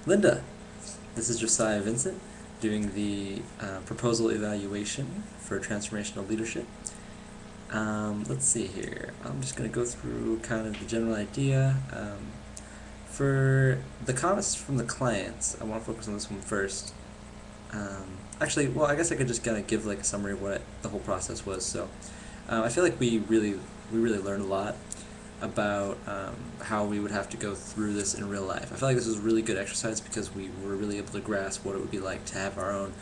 Linda, this is Josiah Vincent doing the proposal evaluation for transformational leadership. Let's see here. I'm just going to go through kind of the general idea. For the comments from the clients, I want to focus on this one first. Actually, well, I guess I could just kind of give like a summary of what the whole process was. So, I feel like we really learned a lot about how we would have to go through this in real life. I feel like this was a really good exercise because we were really able to grasp what it would be like to have our own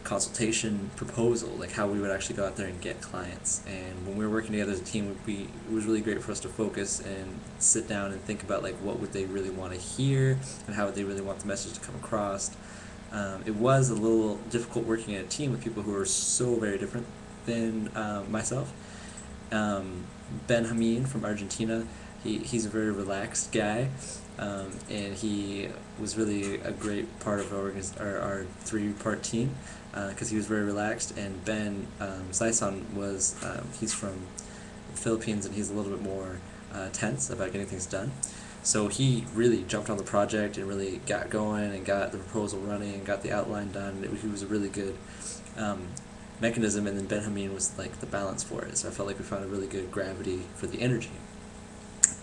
consultation proposal, like how we would actually go out there and get clients. And when we were working together as a team, it was really great for us to focus and sit down and think about like what would they really want to hear and how would they really want the message to come across. It was a little difficult working in a team with people who are so very different than myself. Ben Hameen from Argentina, he's a very relaxed guy, and he was really a great part of our three-part team because he was very relaxed. And Ben Saison he's from the Philippines, and he's a little bit more tense about getting things done. So he really jumped on the project and really got going and got the proposal running and got the outline done. He was a really good mechanism, and then Ben Hameen was like the balance for it. So I felt like we found a really good gravity for the energy.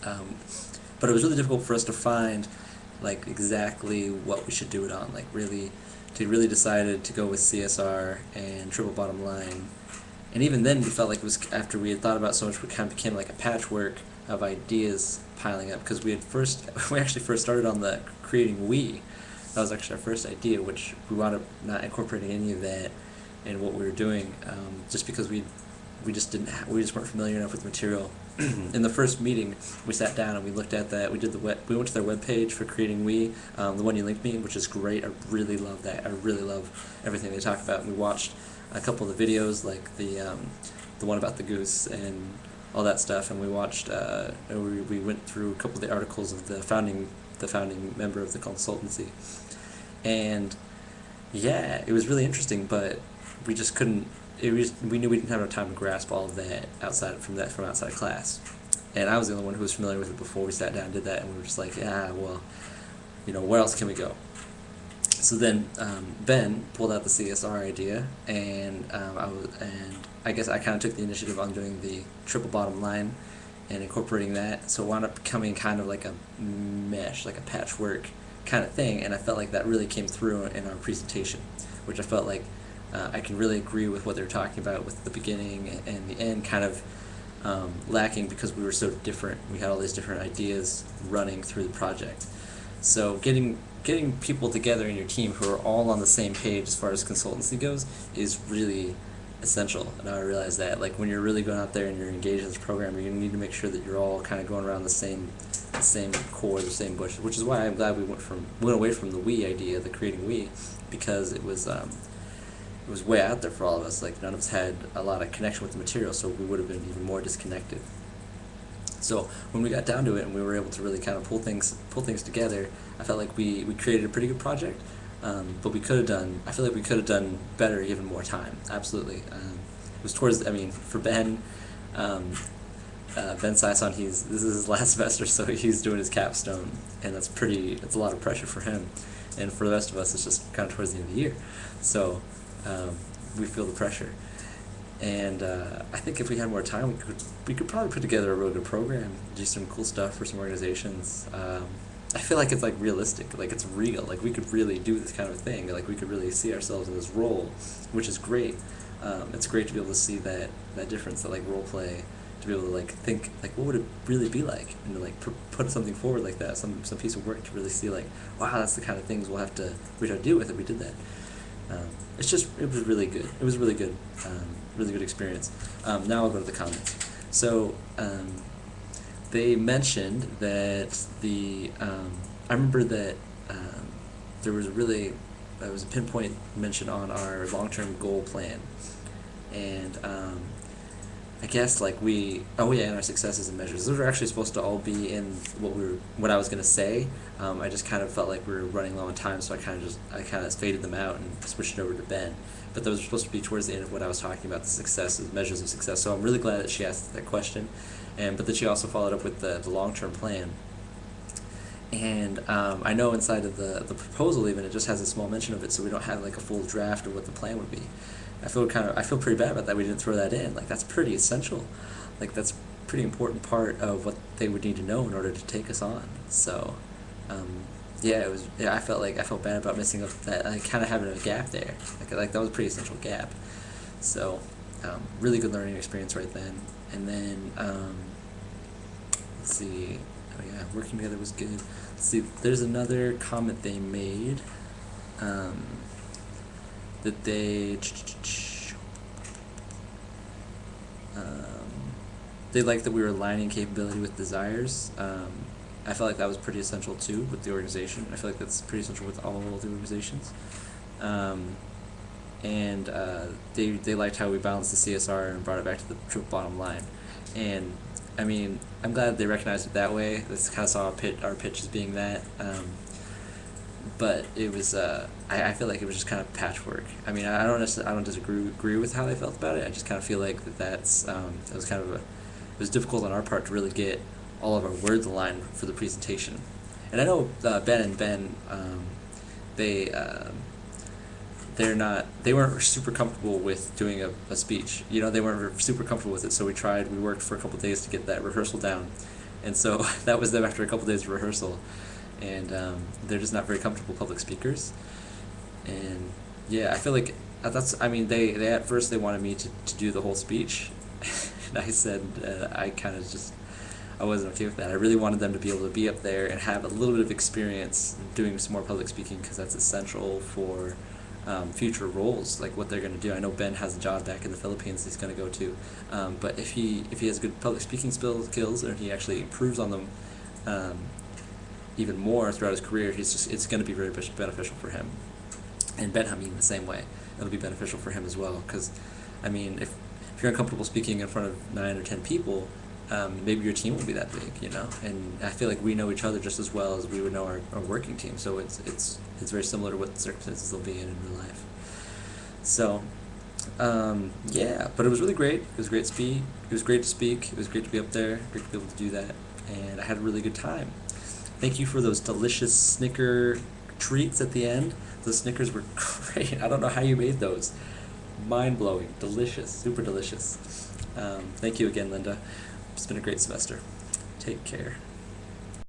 But it was really difficult for us to find like exactly what we should do it on. Like really decided to go with CSR and triple bottom line. And even then, we felt like it was after we had thought about so much, we kind of became like a patchwork of ideas piling up because we actually first started on the creating we. That was actually our first idea, which we wound up not incorporating any of that in what we were doing, just because we just weren't familiar enough with the material. In the first meeting, we sat down and we looked at that. We went to their webpage for creating we, the one you linked me, which is great. I really love that. I really love everything they talk about. And we watched a couple of the videos, like the one about the goose and all that stuff, and we watched. We went through a couple of the articles of the founding member of the consultancy, and yeah, it was really interesting, but we just couldn't. We knew we didn't have enough time to grasp all of that from outside class, and I was the only one who was familiar with it before we sat down and did that, and we were just like, yeah, well, where else can we go? So then Ben pulled out the CSR idea, and I guess I kind of took the initiative on doing the triple bottom line and incorporating that. So it wound up becoming kind of like a mesh, like a patchwork kind of thing, and I felt like that really came through in our presentation, which I felt like I can really agree with what they were talking about with the beginning and the end kind of lacking because we were so different. We had all these different ideas running through the project. So getting people together in your team who are all on the same page as far as consultancy goes is really essential. And I realize that like when you're really going out there and you're engaged in this program, you need to make sure that you're all kind of going around the same core, the same bush. Which is why I'm glad we went away from the we idea, the creating we, because it was way out there for all of us. Like none of us had a lot of connection with the material, so we would have been even more disconnected. So when we got down to it and we were able to really kind of pull things together, I felt like we created a pretty good project. But I feel like we could have done better, given more time. Absolutely. It was for Ben, Ben Saison, this is his last semester, so he's doing his capstone, and it's a lot of pressure for him. And for the rest of us, it's just kind of towards the end of the year. So we feel the pressure. And I think if we had more time, we could probably put together a really good program, do some cool stuff for some organizations. I feel like it's like realistic, like it's real, like we could really do this kind of thing, like we could really see ourselves in this role, which is great. It's great to be able to see that difference, that like role play, to be able to like think like what would it really be like, and to like put something forward like that, some piece of work to really see like, wow, that's the kind of things we have to deal with if we did that. It was really good. It was really good, really good experience. Now I'll go to the comments. So they mentioned that I remember that there was a pinpoint mention on our long-term goal plan, and I guess like and our successes and measures. Those were actually supposed to all be in what I was gonna say. I just kind of felt like we were running low on time, so I kind of faded them out and switched it over to Ben. But those were supposed to be towards the end of what I was talking about, the successes, measures of success. So I'm really glad that she asked that question, but that she also followed up with the long-term plan. And I know inside of the proposal even it just has a small mention of it, so we don't have like a full draft of what the plan would be. I feel pretty bad about that we didn't throw that in. Like that's pretty essential. Like that's pretty important part of what they would need to know in order to take us on. So yeah, it was. Yeah, I felt bad about missing up that, like kind of having a gap there. Like that was a pretty essential gap. So really good learning experience right then. And then let's see. Oh yeah, working together was good. Let's see. There's another comment they made that they liked that we were aligning capability with desires. I felt like that was pretty essential too with the organization. I feel like that's pretty essential with all the organizations. And they liked how we balanced the CSR and brought it back to the triple bottom line. And I mean, I'm glad they recognized it that way. This kind of saw our pitch as being that. But it was I feel like it was just kind of patchwork. I mean, I don't disagree with how they felt about it. I just kind of feel like that's it was kind of it was difficult on our part to really get all of our words aligned for the presentation. And I know Ben they they weren't super comfortable with doing a speech. You know, they weren't super comfortable with it. So we worked for a couple days to get that rehearsal down, and so that was them after a couple days of rehearsal. And they're just not very comfortable public speakers. And yeah, I feel like I mean, they at first they wanted me to do the whole speech, and I said I wasn't okay with that. I really wanted them to be able to be up there and have a little bit of experience doing some more public speaking, because that's essential for future roles, like what they're going to do. I know Ben has a job back in the Philippines he's going to go to, but if he has good public speaking skills, or he actually improves on them even more throughout his career, it's going to be very beneficial for him. And Ben Hameen the same way. It'll be beneficial for him as well, because I mean, if you're uncomfortable speaking in front of 9 or 10 people, maybe your team won't be that big, you know. And I feel like we know each other just as well as we would know our working team. So it's very similar to what the circumstances they'll be in real life. So yeah, but it was really great. It was great to speak. It was great to speak. It was great to be up there. Great to be able to do that, and I had a really good time. Thank you for those delicious Snicker treats at the end. Those Snickers were great. I don't know how you made those. Mind-blowing. Delicious. Super delicious. Thank you again, Linda. It's been a great semester. Take care.